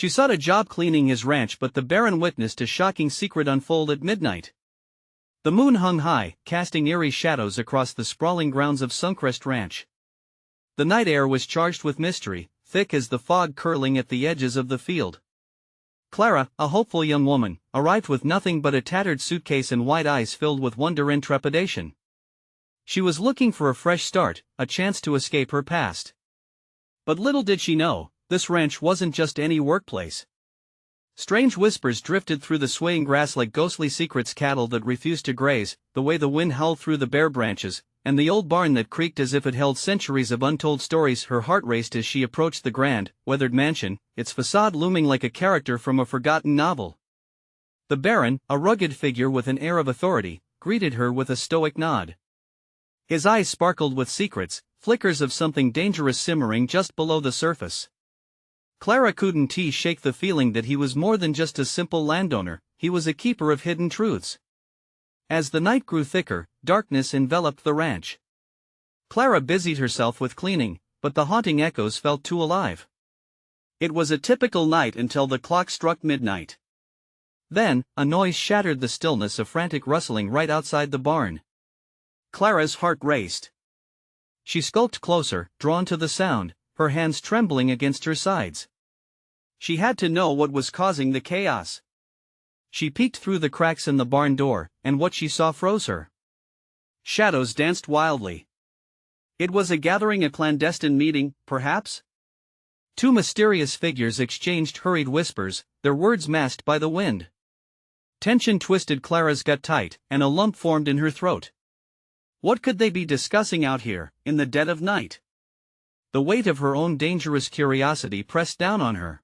She sought a job cleaning his ranch, but the Baron witnessed a shocking secret unfold at midnight. The moon hung high, casting eerie shadows across the sprawling grounds of Suncrest Ranch. The night air was charged with mystery, thick as the fog curling at the edges of the field. Clara, a hopeful young woman, arrived with nothing but a tattered suitcase and wide eyes filled with wonder and trepidation. She was looking for a fresh start, a chance to escape her past. But little did she know, this ranch wasn't just any workplace. Strange whispers drifted through the swaying grass like ghostly secrets, cattle that refused to graze, the way the wind howled through the bare branches, and the old barn that creaked as if it held centuries of untold stories. Her heart raced as she approached the grand, weathered mansion, its facade looming like a character from a forgotten novel. The Baron, a rugged figure with an air of authority, greeted her with a stoic nod. His eyes sparkled with secrets, flickers of something dangerous simmering just below the surface. Clara couldn't shake the feeling that he was more than just a simple landowner, he was a keeper of hidden truths. As the night grew thicker, darkness enveloped the ranch. Clara busied herself with cleaning, but the haunting echoes felt too alive. It was a typical night until the clock struck midnight. Then, a noise shattered the stillness, a frantic rustling right outside the barn. Clara's heart raced. She skulked closer, drawn to the sound, her hands trembling against her sides. She had to know what was causing the chaos. She peeked through the cracks in the barn door, and what she saw froze her. Shadows danced wildly. It was a gathering, a clandestine meeting, perhaps? Two mysterious figures exchanged hurried whispers, their words masked by the wind. Tension twisted Clara's gut tight, and a lump formed in her throat. What could they be discussing out here, in the dead of night? The weight of her own dangerous curiosity pressed down on her.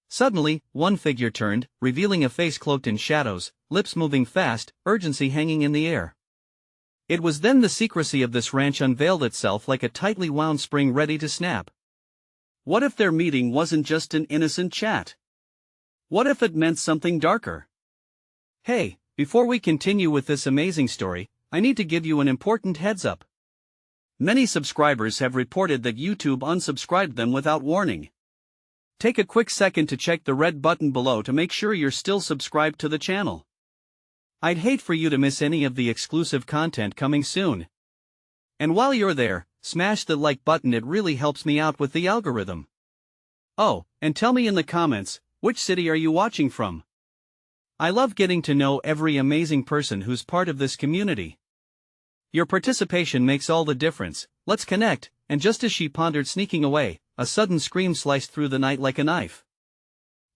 Suddenly, one figure turned, revealing a face cloaked in shadows, lips moving fast, urgency hanging in the air. It was then the secrecy of this ranch unveiled itself like a tightly wound spring ready to snap. What if their meeting wasn't just an innocent chat? What if it meant something darker? Hey, before we continue with this amazing story, I need to give you an important heads up. Many subscribers have reported that YouTube unsubscribed them without warning. Take a quick second to check the red button below to make sure you're still subscribed to the channel. I'd hate for you to miss any of the exclusive content coming soon. And while you're there, smash the like button, it really helps me out with the algorithm. Oh, and tell me in the comments, which city are you watching from? I love getting to know every amazing person who's part of this community. Your participation makes all the difference. Let's connect. And just as she pondered sneaking away, a sudden scream sliced through the night like a knife.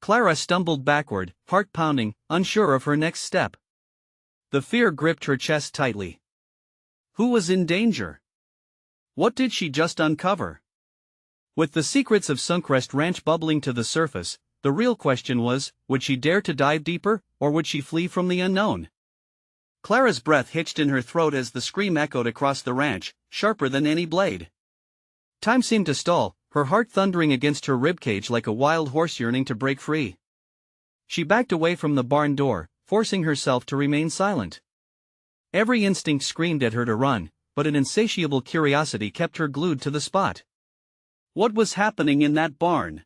Clara stumbled backward, heart pounding, unsure of her next step. The fear gripped her chest tightly. Who was in danger? What did she just uncover? With the secrets of Suncrest Ranch bubbling to the surface, the real question was, would she dare to dive deeper, or would she flee from the unknown? Clara's breath hitched in her throat as the scream echoed across the ranch, sharper than any blade. Time seemed to stall, her heart thundering against her ribcage like a wild horse yearning to break free. She backed away from the barn door, forcing herself to remain silent. Every instinct screamed at her to run, but an insatiable curiosity kept her glued to the spot. What was happening in that barn?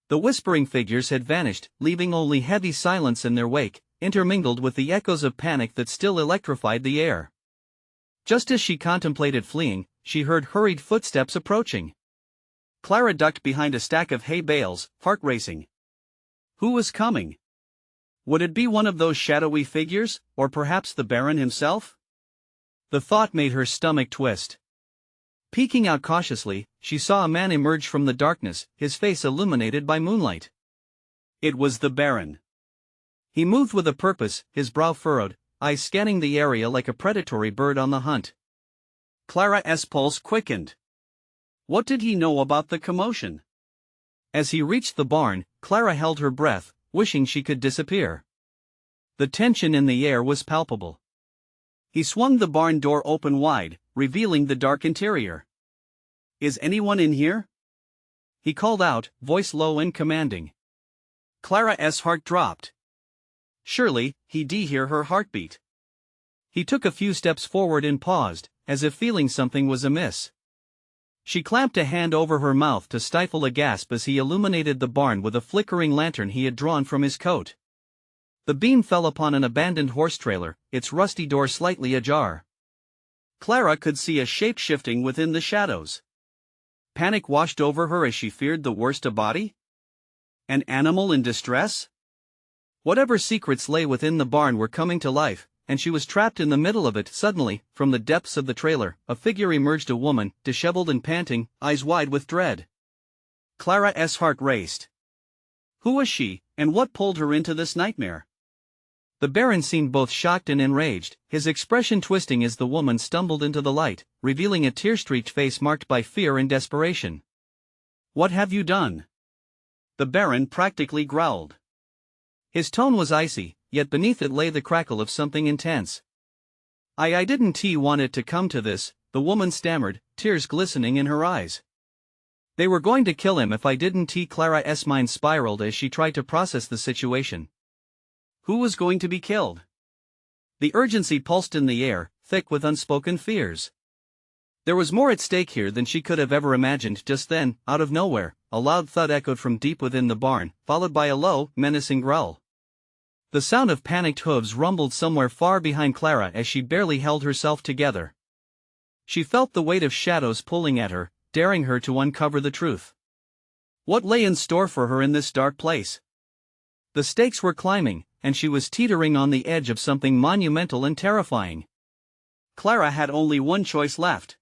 The whispering figures had vanished, leaving only heavy silence in their wake, intermingled with the echoes of panic that still electrified the air. Just as she contemplated fleeing, she heard hurried footsteps approaching. Clara ducked behind a stack of hay bales, heart racing. Who was coming? Would it be one of those shadowy figures, or perhaps the Baron himself? The thought made her stomach twist. Peeking out cautiously, she saw a man emerge from the darkness, his face illuminated by moonlight. It was the Baron. He moved with a purpose, his brow furrowed, eyes scanning the area like a predatory bird on the hunt. Clara's pulse quickened. What did he know about the commotion? As he reached the barn, Clara held her breath, wishing she could disappear. The tension in the air was palpable. He swung the barn door open wide, revealing the dark interior. Is anyone in here? He called out, voice low and commanding. Clara's heart dropped. Surely, he'd hear her heartbeat. He took a few steps forward and paused, as if feeling something was amiss. She clamped a hand over her mouth to stifle a gasp as he illuminated the barn with a flickering lantern he had drawn from his coat. The beam fell upon an abandoned horse trailer, its rusty door slightly ajar. Clara could see a shape shifting within the shadows. Panic washed over her as she feared the worst. A body? An animal in distress? Whatever secrets lay within the barn were coming to life, and she was trapped in the middle of it. Suddenly, from the depths of the trailer, a figure emerged, a woman, disheveled and panting, eyes wide with dread. Clara's heart raced. Who was she, and what pulled her into this nightmare? The Baron seemed both shocked and enraged, his expression twisting as the woman stumbled into the light, revealing a tear-streaked face marked by fear and desperation. "What have you done?" the Baron practically growled. His tone was icy, yet beneath it lay the crackle of something intense. I didn't want it to come to this," the woman stammered, tears glistening in her eyes. "They were going to kill him if I didn't." Clara's mind spiraled as she tried to process the situation. Who was going to be killed? The urgency pulsed in the air, thick with unspoken fears. There was more at stake here than she could have ever imagined. Just then, out of nowhere, a loud thud echoed from deep within the barn, followed by a low, menacing growl. The sound of panicked hooves rumbled somewhere far behind Clara as she barely held herself together. She felt the weight of shadows pulling at her, daring her to uncover the truth. What lay in store for her in this dark place? The stakes were climbing, and she was teetering on the edge of something monumental and terrifying. Clara had only one choice left.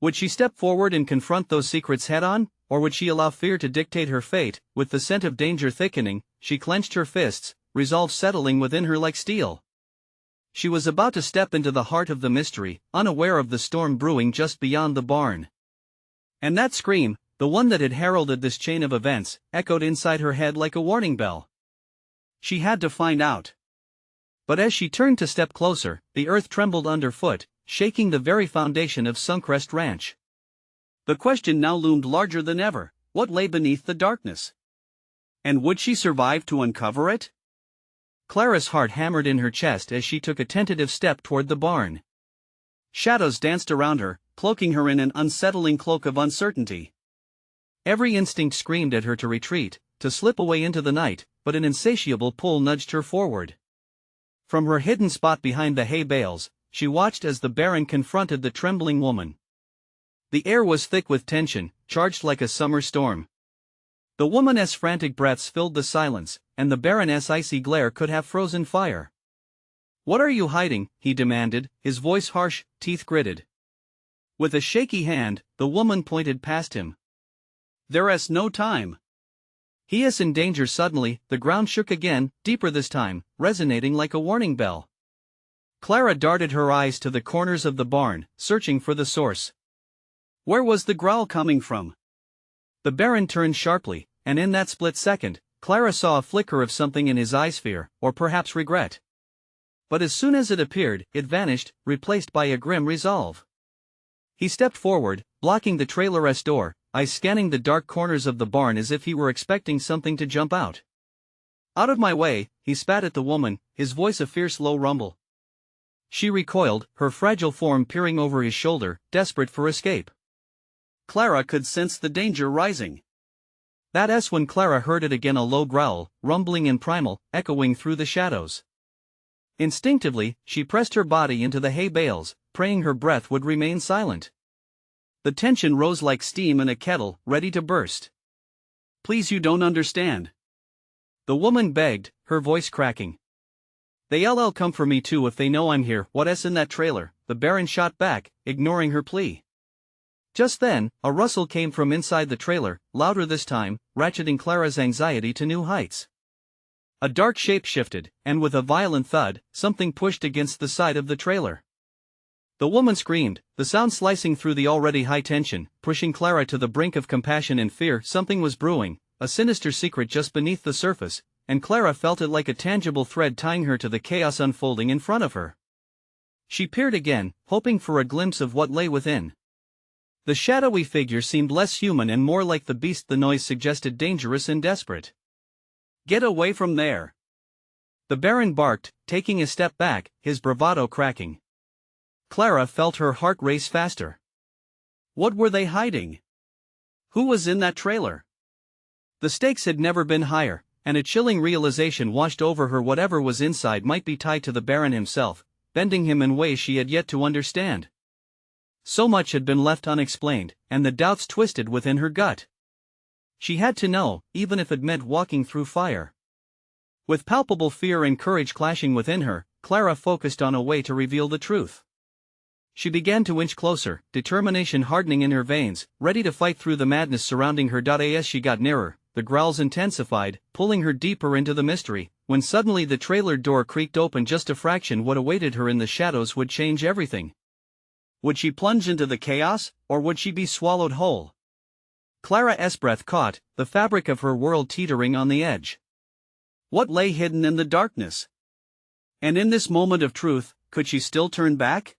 Would she step forward and confront those secrets head-on, or would she allow fear to dictate her fate? With the scent of danger thickening, she clenched her fists, resolve settling within her like steel. She was about to step into the heart of the mystery, unaware of the storm brewing just beyond the barn. And that scream, the one that had heralded this chain of events, echoed inside her head like a warning bell. She had to find out. But as she turned to step closer, the earth trembled underfoot, shaking the very foundation of Suncrest Ranch. The question now loomed larger than ever: what lay beneath the darkness? And would she survive to uncover it? Clara's heart hammered in her chest as she took a tentative step toward the barn. Shadows danced around her, cloaking her in an unsettling cloak of uncertainty. Every instinct screamed at her to retreat, to slip away into the night, but an insatiable pull nudged her forward. From her hidden spot behind the hay bales, she watched as the Baron confronted the trembling woman. The air was thick with tension, charged like a summer storm. The woman's frantic breaths filled the silence, and the Baron's icy glare could have frozen fire. "What are you hiding?" he demanded, his voice harsh, teeth gritted. With a shaky hand, the woman pointed past him. "There's no time." "He is in danger." Suddenly, the ground shook again, deeper this time, resonating like a warning bell. Clara darted her eyes to the corners of the barn, searching for the source. Where was the growl coming from? The Baron turned sharply, and in that split second, Clara saw a flicker of something in his eyes, fear, or perhaps regret. But as soon as it appeared, it vanished, replaced by a grim resolve. He stepped forward, blocking the trailer's door, eyes scanning the dark corners of the barn as if he were expecting something to jump out. "Out of my way," he spat at the woman, his voice a fierce low rumble. She recoiled, her fragile form peering over his shoulder, desperate for escape. Clara could sense the danger rising. That's when Clara heard it again, a low growl, rumbling and primal, echoing through the shadows. Instinctively, she pressed her body into the hay bales, praying her breath would remain silent. The tension rose like steam in a kettle, ready to burst. "Please, you don't understand," the woman begged, her voice cracking. "They'll come for me too if they know I'm here." "What's in that trailer?" the Baron shot back, ignoring her plea. Just then, a rustle came from inside the trailer, louder this time, ratcheting Clara's anxiety to new heights. A dark shape shifted, and with a violent thud, something pushed against the side of the trailer. The woman screamed, the sound slicing through the already high tension, pushing Clara to the brink of compassion and fear. Something was brewing, a sinister secret just beneath the surface, and Clara felt it like a tangible thread tying her to the chaos unfolding in front of her. She peered again, hoping for a glimpse of what lay within. The shadowy figure seemed less human and more like the beast the noise suggested, dangerous and desperate. "Get away from there!" the Baron barked, taking a step back, his bravado cracking. Clara felt her heart race faster. What were they hiding? Who was in that trailer? The stakes had never been higher, and a chilling realization washed over her. Whatever was inside might be tied to the Baron himself, bending him in ways she had yet to understand. So much had been left unexplained, and the doubts twisted within her gut. She had to know, even if it meant walking through fire. With palpable fear and courage clashing within her, Clara focused on a way to reveal the truth. She began to inch closer, determination hardening in her veins, ready to fight through the madness surrounding her. As she got nearer, the growls intensified, pulling her deeper into the mystery, when suddenly the trailer door creaked open just a fraction. What awaited her in the shadows would change everything. Would she plunge into the chaos, or would she be swallowed whole? Clara's breath caught, the fabric of her world teetering on the edge. What lay hidden in the darkness? And in this moment of truth, could she still turn back?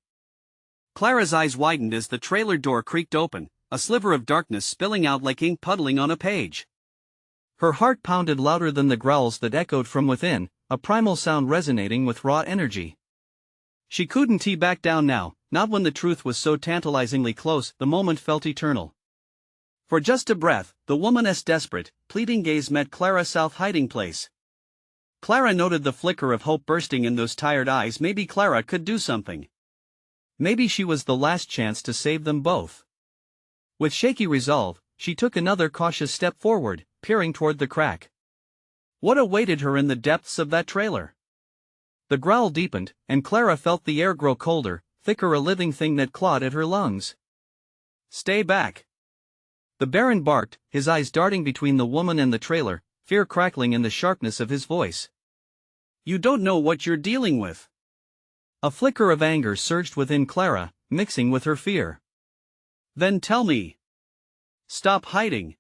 Clara's eyes widened as the trailer door creaked open, a sliver of darkness spilling out like ink puddling on a page. Her heart pounded louder than the growls that echoed from within, a primal sound resonating with raw energy. She couldn't back down now, not when the truth was so tantalizingly close. The moment felt eternal. For just a breath, the woman's desperate, pleading gaze met Clara's south hiding place. Clara noted the flicker of hope bursting in those tired eyes. Maybe Clara could do something. Maybe she was the last chance to save them both. With shaky resolve, she took another cautious step forward, peering toward the crack. What awaited her in the depths of that trailer? The growl deepened, and Clara felt the air grow colder, thicker, a living thing that clawed at her lungs. Stay back! The Baron barked, his eyes darting between the woman and the trailer, fear crackling in the sharpness of his voice. You don't know what you're dealing with. A flicker of anger surged within Clara, mixing with her fear. Then tell me. Stop hiding.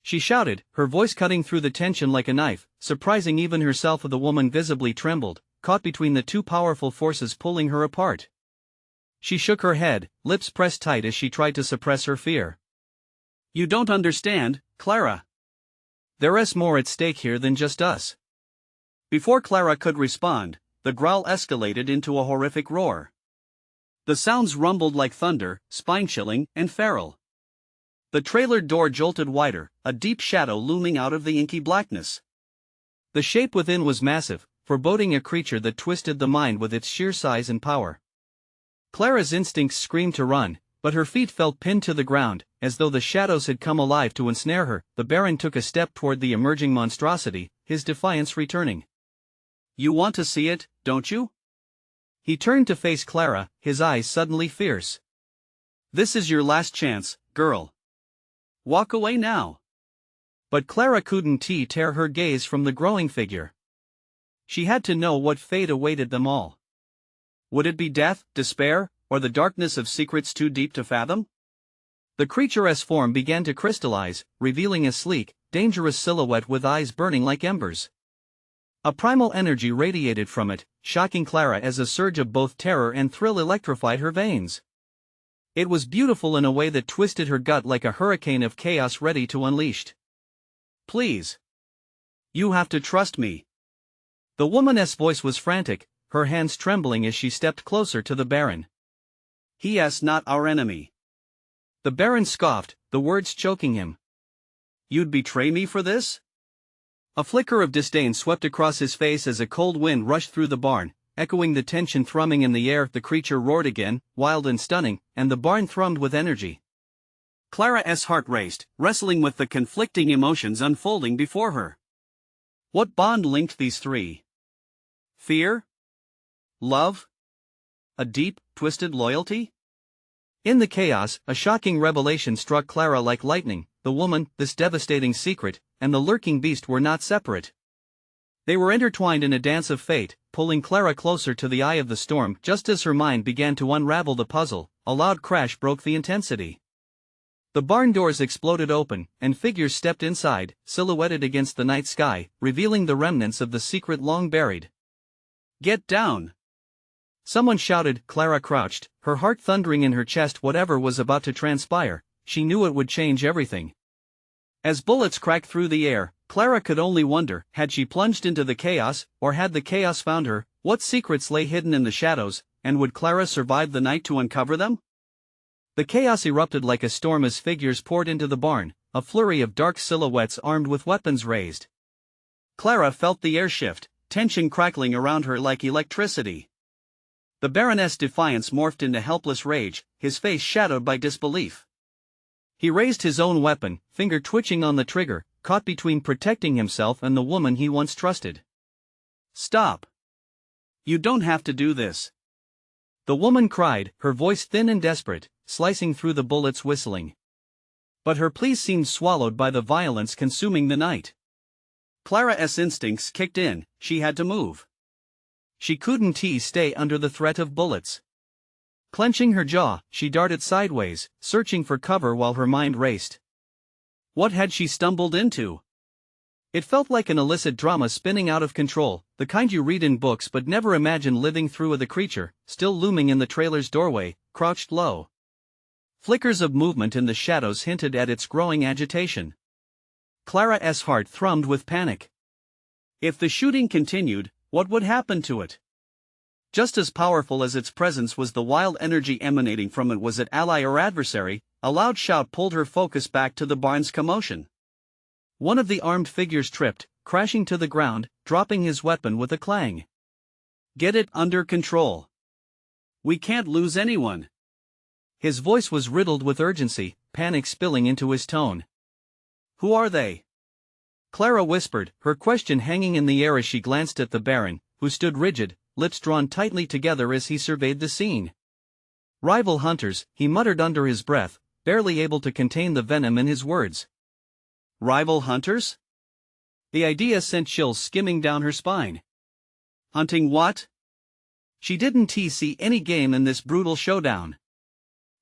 She shouted, her voice cutting through the tension like a knife, surprising even herself. The woman visibly trembled, caught between the two powerful forces pulling her apart. She shook her head, lips pressed tight as she tried to suppress her fear. You don't understand, Clara. There's more at stake here than just us. Before Clara could respond, the growl escalated into a horrific roar. The sounds rumbled like thunder, spine-chilling and feral. The trailer door jolted wider, a deep shadow looming out of the inky blackness. The shape within was massive, foreboding a creature that twisted the mind with its sheer size and power. Clara's instincts screamed to run, but her feet felt pinned to the ground, as though the shadows had come alive to ensnare her. The Baron took a step toward the emerging monstrosity, his defiance returning. You want to see it, don't you? He turned to face Clara, his eyes suddenly fierce. This is your last chance, girl. Walk away now. But Clara couldn't tear her gaze from the growing figure. She had to know what fate awaited them all. Would it be death, despair, or the darkness of secrets too deep to fathom? The creature's form began to crystallize, revealing a sleek, dangerous silhouette with eyes burning like embers. A primal energy radiated from it, shocking Clara as a surge of both terror and thrill electrified her veins. It was beautiful in a way that twisted her gut like a hurricane of chaos ready to unleashed. Please. You have to trust me. The woman's voice was frantic, her hands trembling as she stepped closer to the Baron. He's not our enemy. The Baron scoffed, the words choking him. You'd betray me for this? A flicker of disdain swept across his face as a cold wind rushed through the barn, echoing the tension thrumming in the air. The creature roared again, wild and stunning, and the barn thrummed with energy. Clara's heart raced, wrestling with the conflicting emotions unfolding before her. What bond linked these three? Fear? Love? A deep, twisted loyalty? In the chaos, a shocking revelation struck Clara like lightning. The woman, this devastating secret, and the lurking beast were not separate. They were intertwined in a dance of fate, pulling Clara closer to the eye of the storm. Just as her mind began to unravel the puzzle, a loud crash broke the intensity. The barn doors exploded open, and figures stepped inside, silhouetted against the night sky, revealing the remnants of the secret long buried. Get down! Someone shouted. Clara crouched, her heart thundering in her chest. Whatever was about to transpire, she knew it would change everything. As bullets cracked through the air, Clara could only wonder, had she plunged into the chaos, or had the chaos found her? What secrets lay hidden in the shadows, and would Clara survive the night to uncover them? The chaos erupted like a storm as figures poured into the barn, a flurry of dark silhouettes armed with weapons raised. Clara felt the air shift, tension crackling around her like electricity. The Baroness' defiance morphed into helpless rage, his face shadowed by disbelief. He raised his own weapon, finger twitching on the trigger, caught between protecting himself and the woman he once trusted. "Stop! You don't have to do this," the woman cried, her voice thin and desperate, slicing through the bullets whistling. But her pleas seemed swallowed by the violence consuming the night. Clara's instincts kicked in, she had to move. She couldn't stay under the threat of bullets. Clenching her jaw, she darted sideways, searching for cover while her mind raced. What had she stumbled into? It felt like an illicit drama spinning out of control, the kind you read in books but never imagine living through. The creature, still looming in the trailer's doorway, crouched low. Flickers of movement in the shadows hinted at its growing agitation. Clara's heart thrummed with panic. If the shooting continued, what would happen to it? Just as powerful as its presence was the wild energy emanating from it. Was it ally or adversary? A loud shout pulled her focus back to the barn's commotion. One of the armed figures tripped, crashing to the ground, dropping his weapon with a clang. "Get it under control. We can't lose anyone." His voice was riddled with urgency, panic spilling into his tone. "Who are they?" Clara whispered, her question hanging in the air as she glanced at the Baron, who stood rigid, lips drawn tightly together as he surveyed the scene. "Rival hunters," he muttered under his breath, barely able to contain the venom in his words. "Rival hunters?" The idea sent chills skimming down her spine. "Hunting what?" She didn't see any game in this brutal showdown.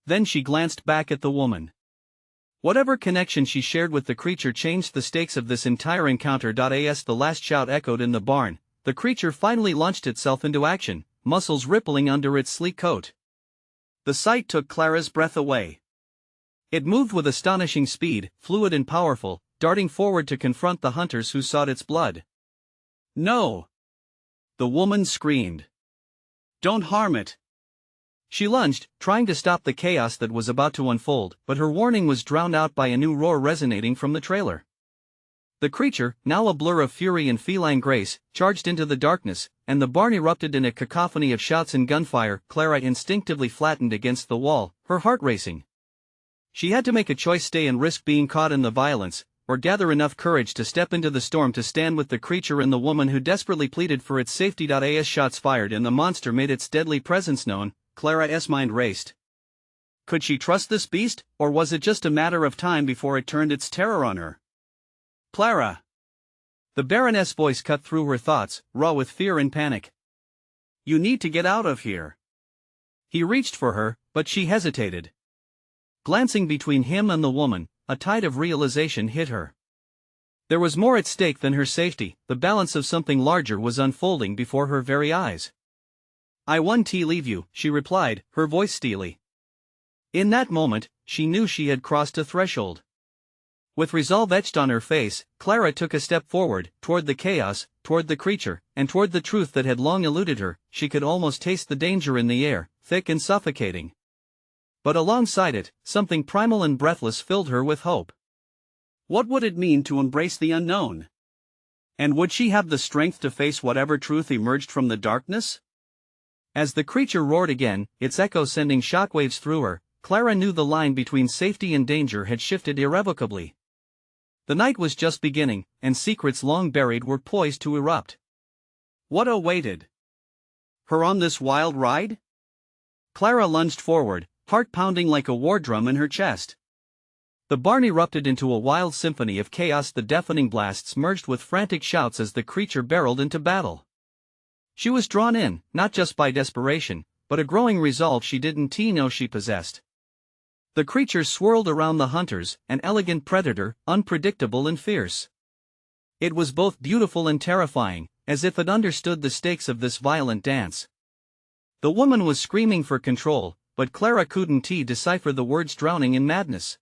Then she glanced back at the woman. Whatever connection she shared with the creature changed the stakes of this entire encounter. As the last shout echoed in the barn, the creature finally launched itself into action, muscles rippling under its sleek coat. The sight took Clara's breath away. It moved with astonishing speed, fluid and powerful, darting forward to confront the hunters who sought its blood. "No!" the woman screamed. "Don't harm it!" She lunged, trying to stop the chaos that was about to unfold, but her warning was drowned out by a new roar resonating from the trailer. The creature, now a blur of fury and feline grace, charged into the darkness, and the barn erupted in a cacophony of shouts and gunfire. Clara instinctively flattened against the wall, her heart racing. She had to make a choice: stay and risk being caught in the violence, or gather enough courage to step into the storm to stand with the creature and the woman who desperately pleaded for its safety. As shots fired and the monster made its deadly presence known, Clara's mind raced. Could she trust this beast, or was it just a matter of time before it turned its terror on her? "Clara!" The Baroness' voice cut through her thoughts, raw with fear and panic. "You need to get out of here." He reached for her, but she hesitated. Glancing between him and the woman, a tide of realization hit her. There was more at stake than her safety. The balance of something larger was unfolding before her very eyes. "I won't leave you," she replied, her voice steely. In that moment, she knew she had crossed a threshold. With resolve etched on her face, Clara took a step forward, toward the chaos, toward the creature, and toward the truth that had long eluded her. She could almost taste the danger in the air, thick and suffocating. But alongside it, something primal and breathless filled her with hope. What would it mean to embrace the unknown? And would she have the strength to face whatever truth emerged from the darkness? As the creature roared again, its echo sending shockwaves through her, Clara knew the line between safety and danger had shifted irrevocably. The night was just beginning, and secrets long buried were poised to erupt. What awaited her on this wild ride? Clara lunged forward, heart pounding like a war drum in her chest. The barn erupted into a wild symphony of chaos. The deafening blasts merged with frantic shouts as the creature barreled into battle. She was drawn in, not just by desperation, but a growing resolve she didn't know she possessed. The creature swirled around the hunters, an elegant predator, unpredictable and fierce. It was both beautiful and terrifying, as if it understood the stakes of this violent dance. The woman was screaming for control, but Clara couldn't decipher the words, drowning in madness.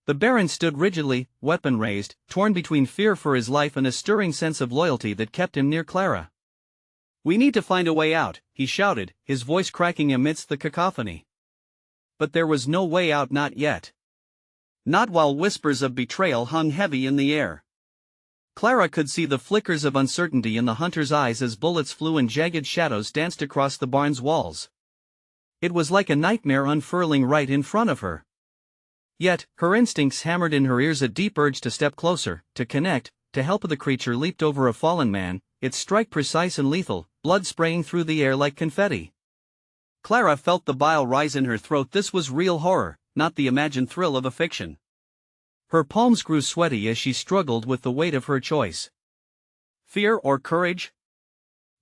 The Baron stood rigidly, weapon raised, torn between fear for his life and a stirring sense of loyalty that kept him near Clara. "We need to find a way out," he shouted, his voice cracking amidst the cacophony. But there was no way out, not yet. Not while whispers of betrayal hung heavy in the air. Clara could see the flickers of uncertainty in the hunter's eyes as bullets flew and jagged shadows danced across the barn's walls. It was like a nightmare unfurling right in front of her. Yet, her instincts hammered in her ears a deep urge to step closer, to connect, to help. The creature leaped over a fallen man, its strike precise and lethal, blood spraying through the air like confetti. Clara felt the bile rise in her throat. This was real horror, not the imagined thrill of a fiction. Her palms grew sweaty as she struggled with the weight of her choice. Fear or courage?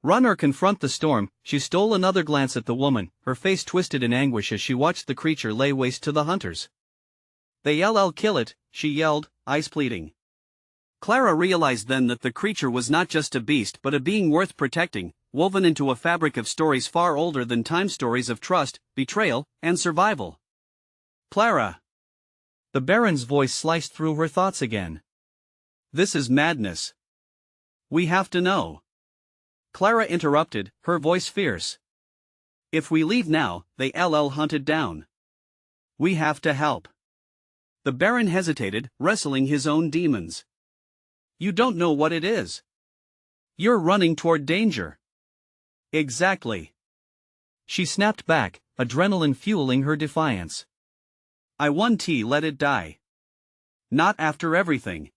Run or confront the storm. She stole another glance at the woman, her face twisted in anguish as she watched the creature lay waste to the hunters. "They'll kill it," she yelled, eyes pleading. Clara realized then that the creature was not just a beast but a being worth protecting, woven into a fabric of stories far older than time, stories of trust, betrayal, and survival. "Clara!" The Baron's voice sliced through her thoughts again. "This is madness. We have to know." Clara interrupted, her voice fierce. "If we leave now, they'll hunt it down. We have to help." The Baron hesitated, wrestling his own demons. "You don't know what it is. You're running toward danger." "Exactly." She snapped back, adrenaline fueling her defiance. "I won't let it die. Not after everything."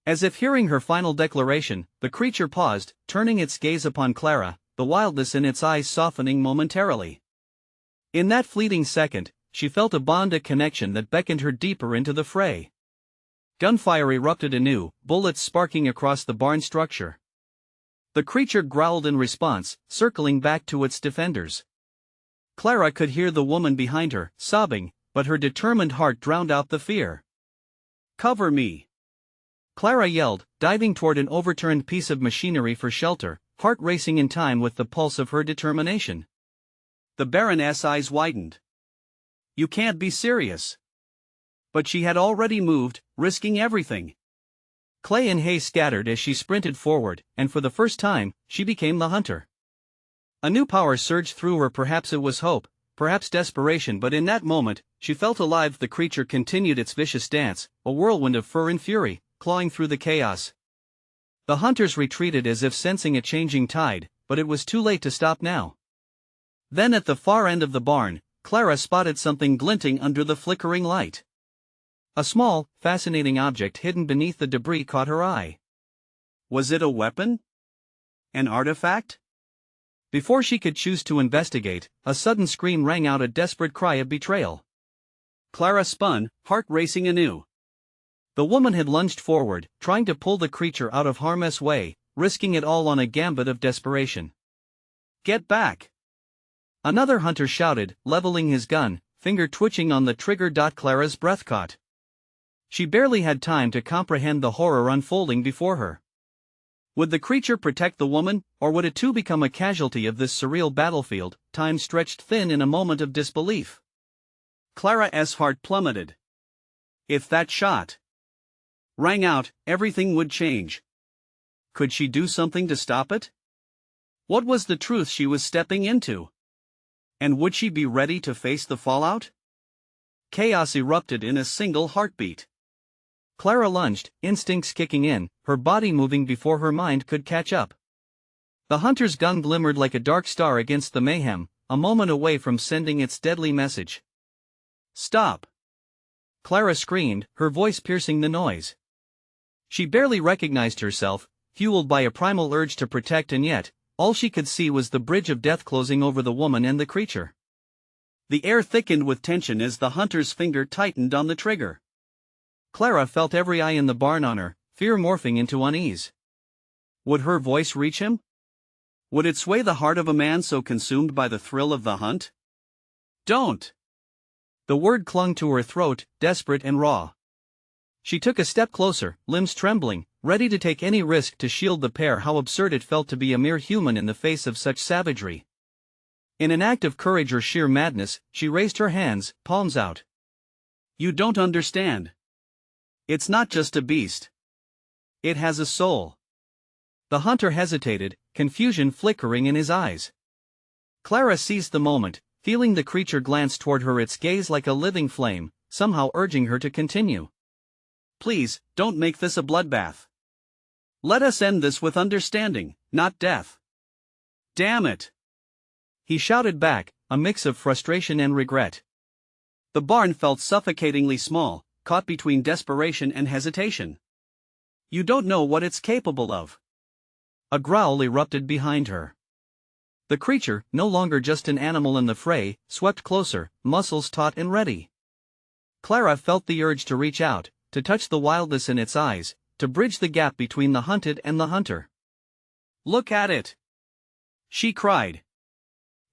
As if hearing her final declaration, the creature paused, turning its gaze upon Clara, the wildness in its eyes softening momentarily. In that fleeting second, she felt a bond, a connection that beckoned her deeper into the fray. Gunfire erupted anew, bullets sparking across the barn structure. The creature growled in response, circling back to its defenders. Clara could hear the woman behind her, sobbing, but her determined heart drowned out the fear. "Cover me!" Clara yelled, diving toward an overturned piece of machinery for shelter, heart racing in time with the pulse of her determination. The Baroness' eyes widened. "You can't be serious." But she had already moved, risking everything. Clay and hay scattered as she sprinted forward, and for the first time, she became the hunter. A new power surged through her. Perhaps it was hope, perhaps desperation, but in that moment, she felt alive. The creature continued its vicious dance, a whirlwind of fur and fury, clawing through the chaos. The hunters retreated as if sensing a changing tide, but it was too late to stop now. Then at the far end of the barn, Clara spotted something glinting under the flickering light. A small, fascinating object hidden beneath the debris caught her eye. Was it a weapon? An artifact? Before she could choose to investigate, a sudden scream rang out, a desperate cry of betrayal. Clara spun, heart racing anew. The woman had lunged forward, trying to pull the creature out of harm's way, risking it all on a gambit of desperation. "Get back!" Another hunter shouted, leveling his gun, finger twitching on the trigger. Clara's breath caught. She barely had time to comprehend the horror unfolding before her. Would the creature protect the woman, or would it too become a casualty of this surreal battlefield? Time stretched thin in a moment of disbelief. Clara's heart plummeted. If that shot rang out, everything would change. Could she do something to stop it? What was the truth she was stepping into? And would she be ready to face the fallout? Chaos erupted in a single heartbeat. Clara lunged, instincts kicking in, her body moving before her mind could catch up. The hunter's gun glimmered like a dark star against the mayhem, a moment away from sending its deadly message. "Stop!" Clara screamed, her voice piercing the noise. She barely recognized herself, fueled by a primal urge to protect, and yet, all she could see was the bridge of death closing over the woman and the creature. The air thickened with tension as the hunter's finger tightened on the trigger. Clara felt every eye in the barn on her, fear morphing into unease. Would her voice reach him? Would it sway the heart of a man so consumed by the thrill of the hunt? "Don't!" The word clung to her throat, desperate and raw. She took a step closer, limbs trembling, ready to take any risk to shield the pair. How absurd it felt to be a mere human in the face of such savagery. In an act of courage or sheer madness, she raised her hands, palms out. "You don't understand. It's not just a beast. It has a soul." The hunter hesitated, confusion flickering in his eyes. Clara seized the moment, feeling the creature glance toward her, its gaze like a living flame, somehow urging her to continue. "Please, don't make this a bloodbath. Let us end this with understanding, not death." "Damn it!" he shouted back, a mix of frustration and regret. The barn felt suffocatingly small, caught between desperation and hesitation. "You don't know what it's capable of." A growl erupted behind her. The creature, no longer just an animal in the fray, swept closer, muscles taut and ready. Clara felt the urge to reach out, to touch the wildness in its eyes, to bridge the gap between the hunted and the hunter. "Look at it!" she cried.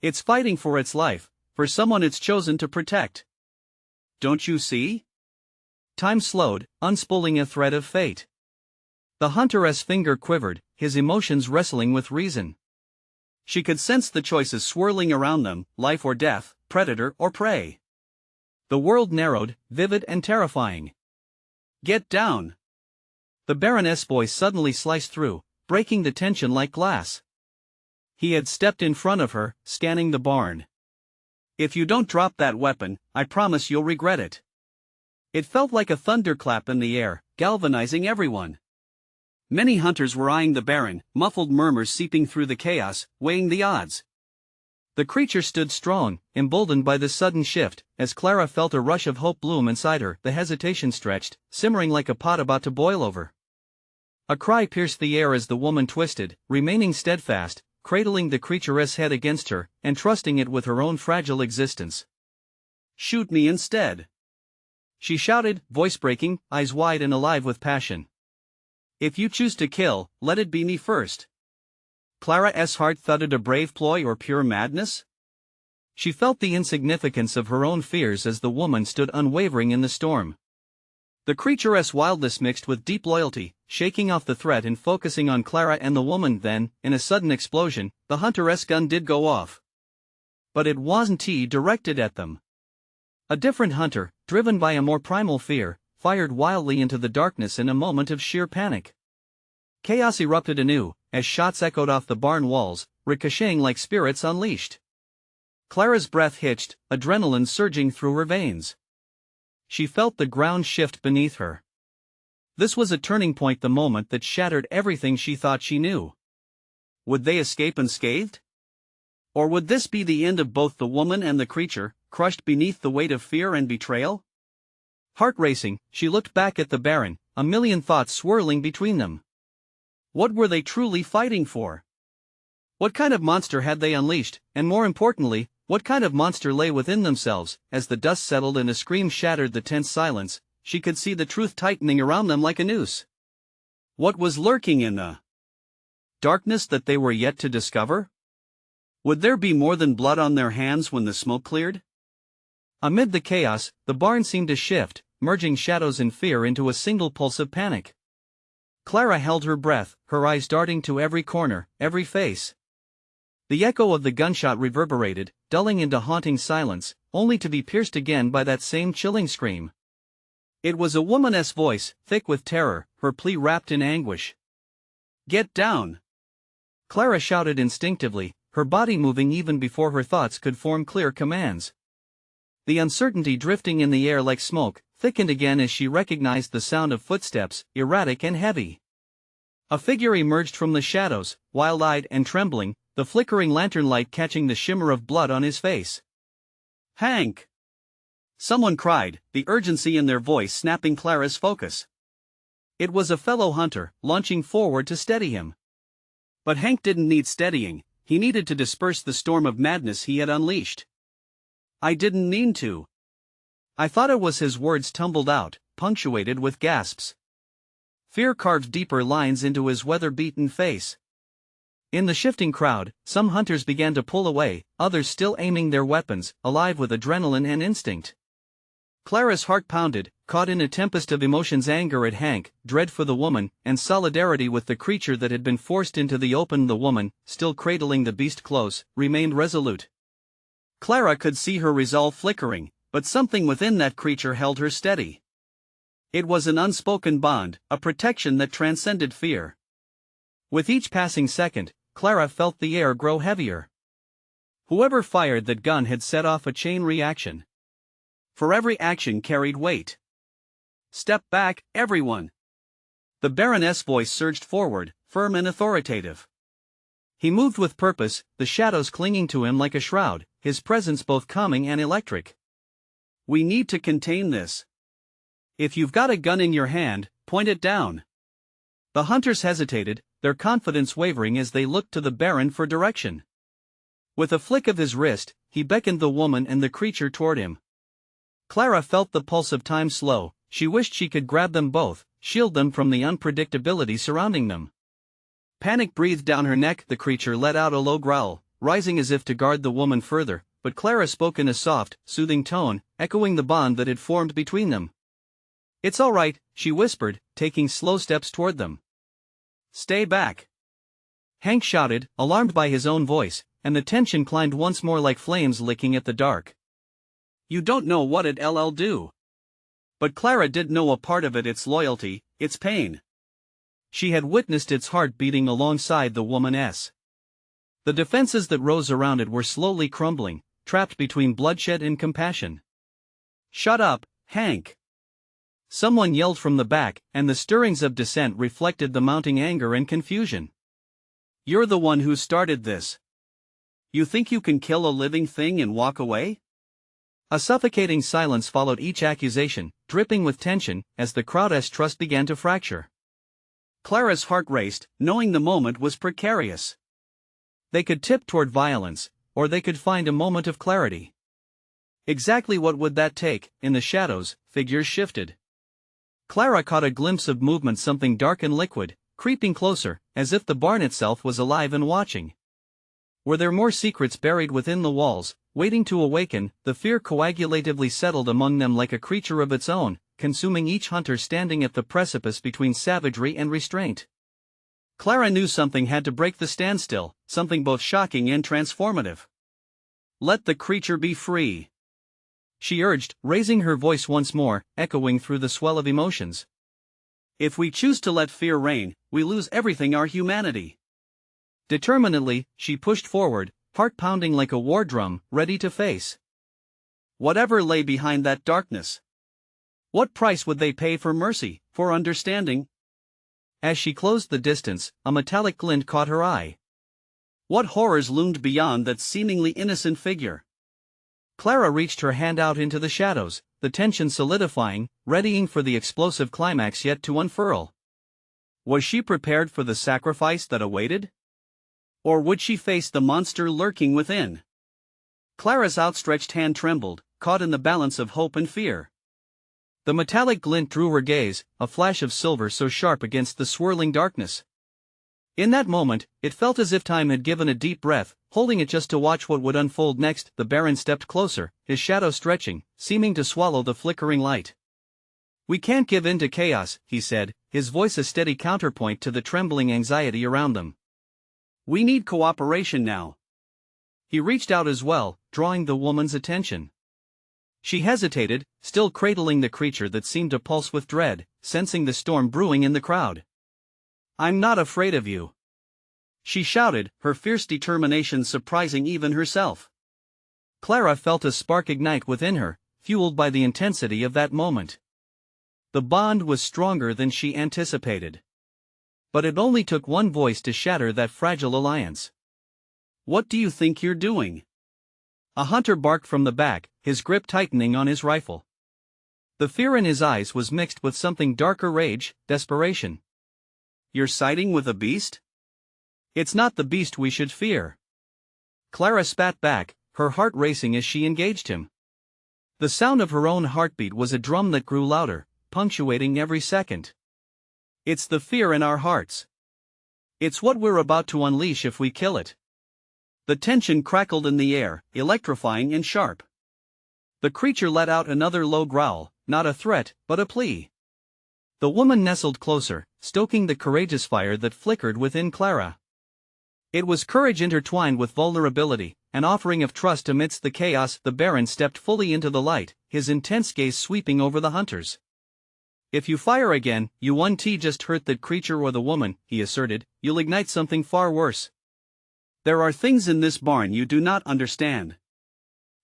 "It's fighting for its life, for someone it's chosen to protect. Don't you see?" Time slowed, unspooling a thread of fate. The hunter's finger quivered, his emotions wrestling with reason. She could sense the choices swirling around them, life or death, predator or prey. The world narrowed, vivid and terrifying. "Get down!" The Baroness' voice suddenly sliced through, breaking the tension like glass. He had stepped in front of her, scanning the barn. "If you don't drop that weapon, I promise you'll regret it." It felt like a thunderclap in the air, galvanizing everyone. Many hunters were eyeing the Baron, muffled murmurs seeping through the chaos, weighing the odds. The creature stood strong, emboldened by this sudden shift. As Clara felt a rush of hope bloom inside her, the hesitation stretched, simmering like a pot about to boil over. A cry pierced the air as the woman twisted, remaining steadfast, cradling the creature's head against her, and trusting it with her own fragile existence. "Shoot me instead!" she shouted, voice breaking, eyes wide and alive with passion. "If you choose to kill, let it be me first." Clara's heart thudded. A brave ploy or pure madness? She felt the insignificance of her own fears as the woman stood unwavering in the storm. The creature's wildness mixed with deep loyalty, shaking off the threat and focusing on Clara and the woman. Then, in a sudden explosion, the hunter's gun did go off. But it wasn't directed at them. A different hunter, driven by a more primal fear, fired wildly into the darkness in a moment of sheer panic. Chaos erupted anew, as shots echoed off the barn walls, ricocheting like spirits unleashed. Clara's breath hitched, adrenaline surging through her veins. She felt the ground shift beneath her. This was a turning point, the moment that shattered everything she thought she knew. Would they escape unscathed? Or would this be the end of both the woman and the creature, crushed beneath the weight of fear and betrayal? Heart racing, she looked back at the Baron, a million thoughts swirling between them. What were they truly fighting for? What kind of monster had they unleashed, and more importantly, what kind of monster lay within themselves? As the dust settled and a scream shattered the tense silence, she could see the truth tightening around them like a noose. What was lurking in the darkness that they were yet to discover? Would there be more than blood on their hands when the smoke cleared? Amid the chaos, the barn seemed to shift, merging shadows and fear into a single pulse of panic. Clara held her breath, her eyes darting to every corner, every face. The echo of the gunshot reverberated, dulling into haunting silence, only to be pierced again by that same chilling scream. It was a woman's voice, thick with terror, her plea wrapped in anguish. "Get down!" Clara shouted instinctively, her body moving even before her thoughts could form clear commands. The uncertainty drifting in the air like smoke thickened again as she recognized the sound of footsteps, erratic and heavy. A figure emerged from the shadows, wild-eyed and trembling, the flickering lantern light catching the shimmer of blood on his face. "Hank!" someone cried, the urgency in their voice snapping Clara's focus. It was a fellow hunter, launching forward to steady him. But Hank didn't need steadying, he needed to disperse the storm of madness he had unleashed. "I didn't mean to. I thought it was." His words tumbled out, punctuated with gasps. Fear carved deeper lines into his weather-beaten face. In the shifting crowd, some hunters began to pull away, others still aiming their weapons, alive with adrenaline and instinct. Clara's heart pounded, caught in a tempest of emotions: anger at Hank, dread for the woman, and solidarity with the creature that had been forced into the open. The woman, still cradling the beast close, remained resolute. Clara could see her resolve flickering, but something within that creature held her steady. It was an unspoken bond, a protection that transcended fear. With each passing second, Clara felt the air grow heavier. Whoever fired that gun had set off a chain reaction. For every action carried weight. Step back, everyone. The Baroness' voice surged forward, firm and authoritative. He moved with purpose, the shadows clinging to him like a shroud, his presence both calming and electric. We need to contain this. If you've got a gun in your hand, point it down. The hunters hesitated, their confidence wavering as they looked to the Baron for direction. With a flick of his wrist, he beckoned the woman and the creature toward him. Clara felt the pulse of time slow. She wished she could grab them both, shield them from the unpredictability surrounding them. Panic breathed down her neck. The creature let out a low growl, rising as if to guard the woman further, but Clara spoke in a soft, soothing tone, echoing the bond that had formed between them. "It's all right," she whispered, taking slow steps toward them. "Stay back!" Hank shouted, alarmed by his own voice, and the tension climbed once more like flames licking at the dark. "You don't know what it'll do." But Clara did know a part of it: its loyalty, its pain. She had witnessed its heart beating alongside the woman's. The defenses that rose around it were slowly crumbling, trapped between bloodshed and compassion. "Shut up, Hank!" Someone yelled from the back, and the stirrings of dissent reflected the mounting anger and confusion. "You're the one who started this. You think you can kill a living thing and walk away?" A suffocating silence followed each accusation, dripping with tension, as the crowd's trust began to fracture. Clara's heart raced, knowing the moment was precarious. They could tip toward violence, or they could find a moment of clarity. Exactly what would that take? In the shadows, figures shifted. Clara caught a glimpse of movement, something dark and liquid, creeping closer, as if the barn itself was alive and watching. Were there more secrets buried within the walls, waiting to awaken? The fear coagulatively settled among them like a creature of its own, consuming each hunter standing at the precipice between savagery and restraint. Clara knew something had to break the standstill, something both shocking and transformative. "Let the creature be free," she urged, raising her voice once more, echoing through the swell of emotions. "If we choose to let fear reign, we lose everything: our humanity." Determinedly, she pushed forward, heart pounding like a war drum, ready to face whatever lay behind that darkness. What price would they pay for mercy, for understanding? As she closed the distance, a metallic glint caught her eye. What horrors loomed beyond that seemingly innocent figure? Clara reached her hand out into the shadows, the tension solidifying, readying for the explosive climax yet to unfurl. Was she prepared for the sacrifice that awaited? Or would she face the monster lurking within? Clara's outstretched hand trembled, caught in the balance of hope and fear. The metallic glint drew her gaze, a flash of silver so sharp against the swirling darkness. In that moment, it felt as if time had given a deep breath, holding it just to watch what would unfold next. The Baron stepped closer, his shadow stretching, seeming to swallow the flickering light. "We can't give in to chaos," he said, his voice a steady counterpoint to the trembling anxiety around them. "We need cooperation now." He reached out as well, drawing the woman's attention. She hesitated, still cradling the creature that seemed to pulse with dread, sensing the storm brewing in the crowd. "I'm not afraid of you," she shouted, her fierce determination surprising even herself. Clara felt a spark ignite within her, fueled by the intensity of that moment. The bond was stronger than she anticipated. But it only took one voice to shatter that fragile alliance. "What do you think you're doing?" A hunter barked from the back, his grip tightening on his rifle. The fear in his eyes was mixed with something darker: rage, desperation. "You're siding with a beast? It's not the beast we should fear." Clara spat back, her heart racing as she engaged him. The sound of her own heartbeat was a drum that grew louder, punctuating every second. "It's the fear in our hearts. It's what we're about to unleash if we kill it." The tension crackled in the air, electrifying and sharp. The creature let out another low growl, not a threat, but a plea. The woman nestled closer, stoking the courageous fire that flickered within Clara. It was courage intertwined with vulnerability, an offering of trust amidst the chaos. The Baron stepped fully into the light, his intense gaze sweeping over the hunters. "If you fire again, you won't just hurt that creature or the woman," he asserted, "you'll ignite something far worse." There are things in this barn you do not understand.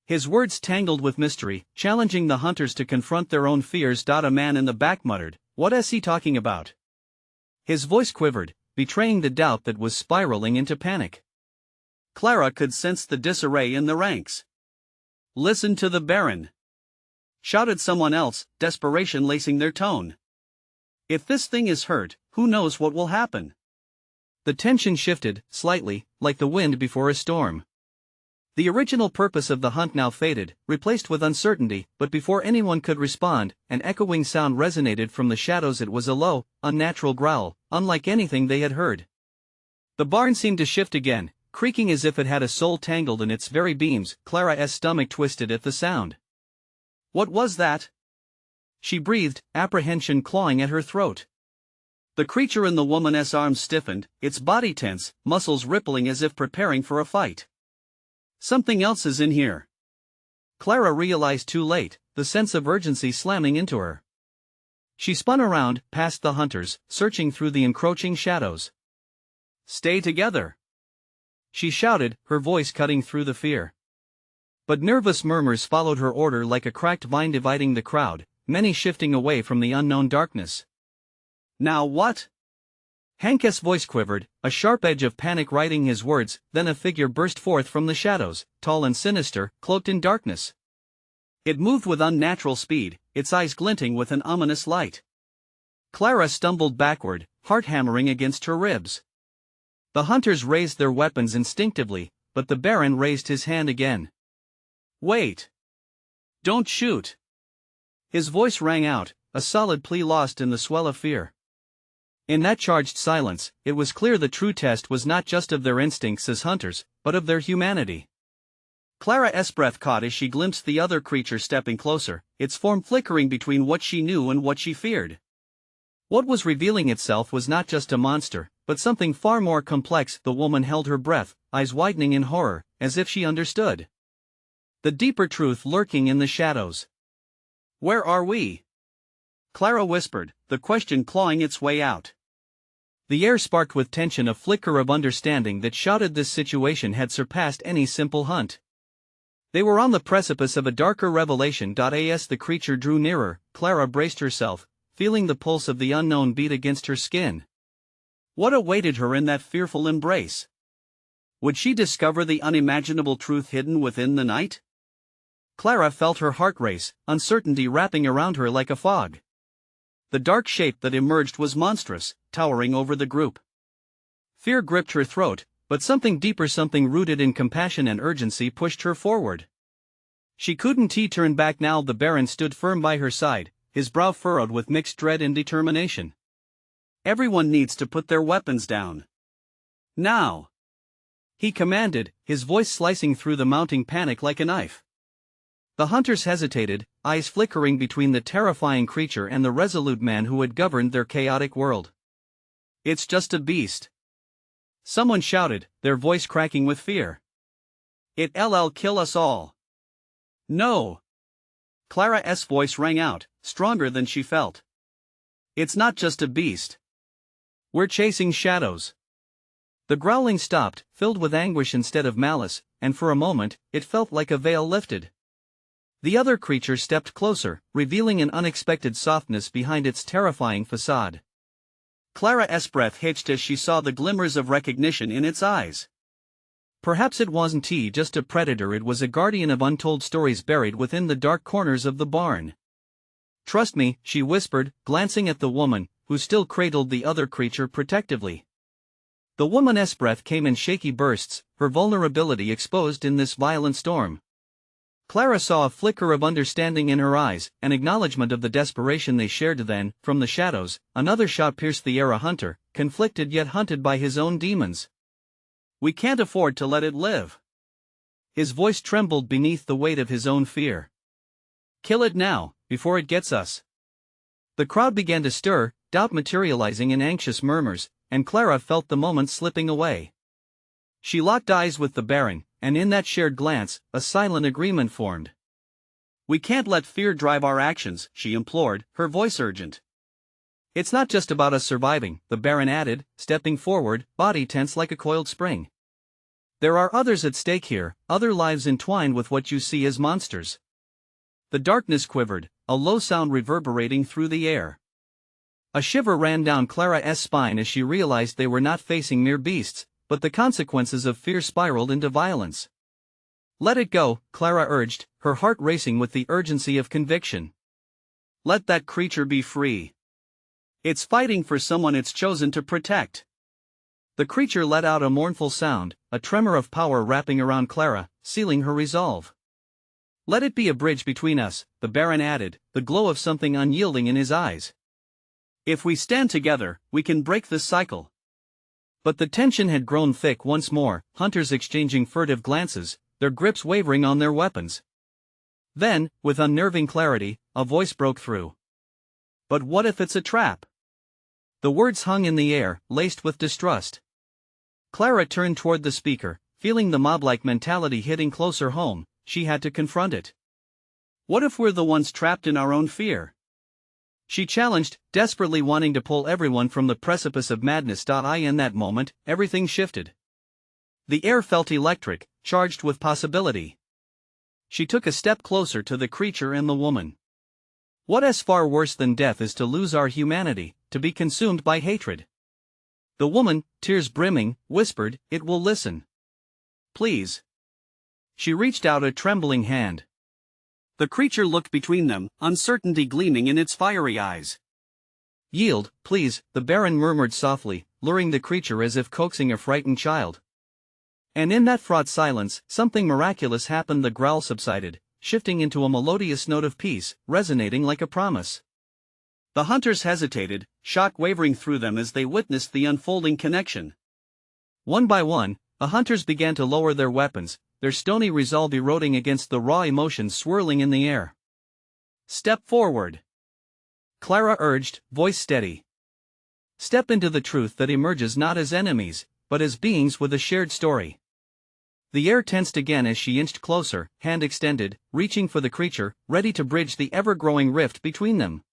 His words tangled with mystery, challenging the hunters to confront their own fears. A man in the back muttered, "What is he talking about?" His voice quivered, betraying the doubt that was spiraling into panic. Clara could sense the disarray in the ranks. "Listen to the Baron!" shouted someone else, desperation lacing their tone. "If this thing is hurt, who knows what will happen?" The tension shifted, slightly, like the wind before a storm. The original purpose of the hunt now faded, replaced with uncertainty, but before anyone could respond, an echoing sound resonated from the shadows. It was a low, unnatural growl, unlike anything they had heard. The barn seemed to shift again, creaking as if it had a soul tangled in its very beams. Clara's stomach twisted at the sound. What was that? She breathed, apprehension clawing at her throat. The creature in the woman's arms stiffened, its body tense, muscles rippling as if preparing for a fight. Something else is in here. Clara realized too late, the sense of urgency slamming into her. She spun around, past the hunters, searching through the encroaching shadows. "Stay together!" she shouted, her voice cutting through the fear. But nervous murmurs followed her order like a cracked vine dividing the crowd, many shifting away from the unknown darkness. "Now what?" Hank's voice quivered, a sharp edge of panic writing his words. Then a figure burst forth from the shadows, tall and sinister, cloaked in darkness. It moved with unnatural speed, its eyes glinting with an ominous light. Clara stumbled backward, heart hammering against her ribs. The hunters raised their weapons instinctively, but the Baron raised his hand again. "Wait! Don't shoot!" His voice rang out, a solid plea lost in the swell of fear. In that charged silence, it was clear the true test was not just of their instincts as hunters, but of their humanity. Clara's breath caught as she glimpsed the other creature stepping closer, its form flickering between what she knew and what she feared. What was revealing itself was not just a monster, but something far more complex. The woman held her breath, eyes widening in horror, as if she understood the deeper truth lurking in the shadows. "Where are we?" Clara whispered, the question clawing its way out. The air sparked with tension, a flicker of understanding that shouted this situation had surpassed any simple hunt. They were on the precipice of a darker revelation. As the creature drew nearer, Clara braced herself, feeling the pulse of the unknown beat against her skin. What awaited her in that fearful embrace? Would she discover the unimaginable truth hidden within the night? Clara felt her heart race, uncertainty wrapping around her like a fog. The dark shape that emerged was monstrous, towering over the group. Fear gripped her throat, but something deeper, something rooted in compassion and urgency, pushed her forward. She couldn't turn back now. The Baron stood firm by her side, his brow furrowed with mixed dread and determination. "Everyone needs to put their weapons down. Now!" he commanded, his voice slicing through the mounting panic like a knife. The hunters hesitated, eyes flickering between the terrifying creature and the resolute man who had governed their chaotic world. "It's just a beast," someone shouted, their voice cracking with fear. "It'll kill us all." "No!" Clara's voice rang out, stronger than she felt. "It's not just a beast. We're chasing shadows." The growling stopped, filled with anguish instead of malice, and for a moment, it felt like a veil lifted. The other creature stepped closer, revealing an unexpected softness behind its terrifying facade. Clara's breath hitched as she saw the glimmers of recognition in its eyes. Perhaps it wasn't just a predator, it was a guardian of untold stories buried within the dark corners of the barn. "Trust me," she whispered, glancing at the woman, who still cradled the other creature protectively. The woman's breath came in shaky bursts, her vulnerability exposed in this violent storm. Clara saw a flicker of understanding in her eyes, an acknowledgement of the desperation they shared. Then, from the shadows, another shot pierced the air. A hunter, conflicted yet hunted by his own demons. "We can't afford to let it live." His voice trembled beneath the weight of his own fear. "Kill it now, before it gets us." The crowd began to stir, doubt materializing in anxious murmurs, and Clara felt the moment slipping away. She locked eyes with the Baron, and in that shared glance, a silent agreement formed. "We can't let fear drive our actions," she implored, her voice urgent. "It's not just about us surviving," the Baron added, stepping forward, body tense like a coiled spring. There are others at stake here, other lives entwined with what you see as monsters. The darkness quivered, a low sound reverberating through the air. A shiver ran down Clara's spine as she realized they were not facing mere beasts, but the consequences of fear spiraled into violence. Let it go, Clara urged, her heart racing with the urgency of conviction. Let that creature be free. It's fighting for someone it's chosen to protect. The creature let out a mournful sound, a tremor of power wrapping around Clara, sealing her resolve. Let it be a bridge between us, the Baron added, the glow of something unyielding in his eyes. If we stand together, we can break this cycle. But the tension had grown thick once more, hunters exchanging furtive glances, their grips wavering on their weapons. Then, with unnerving clarity, a voice broke through. But what if it's a trap? The words hung in the air, laced with distrust. Clara turned toward the speaker, feeling the mob-like mentality hitting closer home. She had to confront it. What if we're the ones trapped in our own fear? She challenged, desperately wanting to pull everyone from the precipice of madness. In that moment, everything shifted. The air felt electric, charged with possibility. She took a step closer to the creature and the woman. What is far worse than death is to lose our humanity, to be consumed by hatred. The woman, tears brimming, whispered, "It will listen. Please." She reached out a trembling hand. The creature looked between them, uncertainty gleaming in its fiery eyes. "Yield, please," the Baron murmured softly, luring the creature as if coaxing a frightened child. And in that fraught silence, something miraculous happened. The growl subsided, shifting into a melodious note of peace, resonating like a promise. The hunters hesitated, shock wavering through them as they witnessed the unfolding connection. One by one, the hunters began to lower their weapons, their stony resolve eroding against the raw emotions swirling in the air. "Step forward," Clara urged, voice steady. "Step into the truth that emerges not as enemies, but as beings with a shared story." The air tensed again as she inched closer, hand extended, reaching for the creature, ready to bridge the ever-growing rift between them.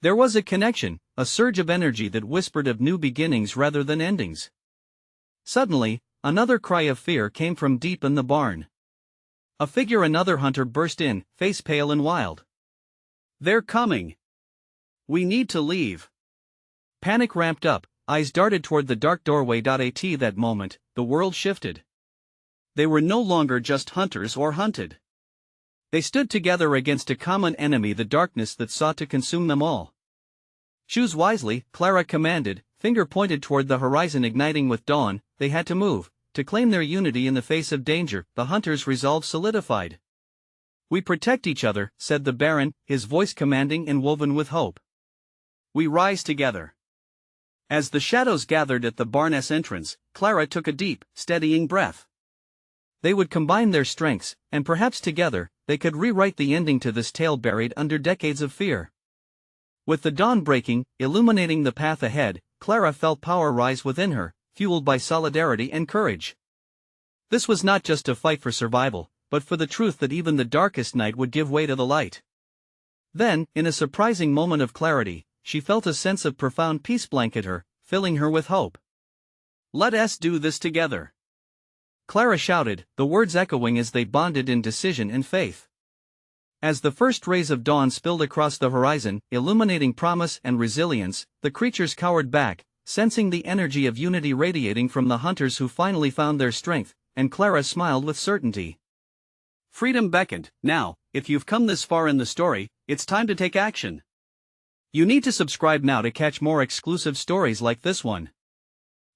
There was a connection, a surge of energy that whispered of new beginnings rather than endings. Suddenly, another cry of fear came from deep in the barn. A figure, another hunter, burst in, face pale and wild. "They're coming. We need to leave." Panic ramped up, eyes darted toward the dark doorway. At that moment, the world shifted. They were no longer just hunters or hunted. They stood together against a common enemy, the darkness that sought to consume them all. "Choose wisely," Clara commanded, finger pointed toward the horizon igniting with dawn. They had to move, to claim their unity in the face of danger. The hunters' resolve solidified. "We protect each other," said the Baron, his voice commanding and woven with hope. "We rise together." As the shadows gathered at the barn's entrance, Clara took a deep, steadying breath. They would combine their strengths, and perhaps together, they could rewrite the ending to this tale buried under decades of fear. With the dawn breaking, illuminating the path ahead, Clara felt power rise within her, fueled by solidarity and courage. This was not just a fight for survival, but for the truth that even the darkest night would give way to the light. Then, in a surprising moment of clarity, she felt a sense of profound peace blanket her, filling her with hope. "Let us do this together," Clara shouted, the words echoing as they bonded in decision and faith. As the first rays of dawn spilled across the horizon, illuminating promise and resilience, the creatures cowered back, sensing the energy of unity radiating from the hunters who finally found their strength, and Clara smiled with certainty. Freedom beckoned. Now, if you've come this far in the story, it's time to take action. You need to subscribe now to catch more exclusive stories like this one.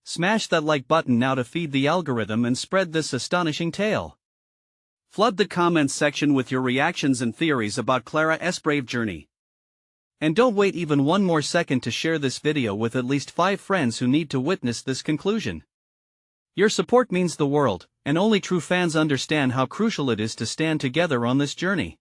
Smash that like button now to feed the algorithm and spread this astonishing tale. Flood the comments section with your reactions and theories about Clara's brave journey. And don't wait even one more second to share this video with at least 5 friends who need to witness this conclusion. Your support means the world, and only true fans understand how crucial it is to stand together on this journey.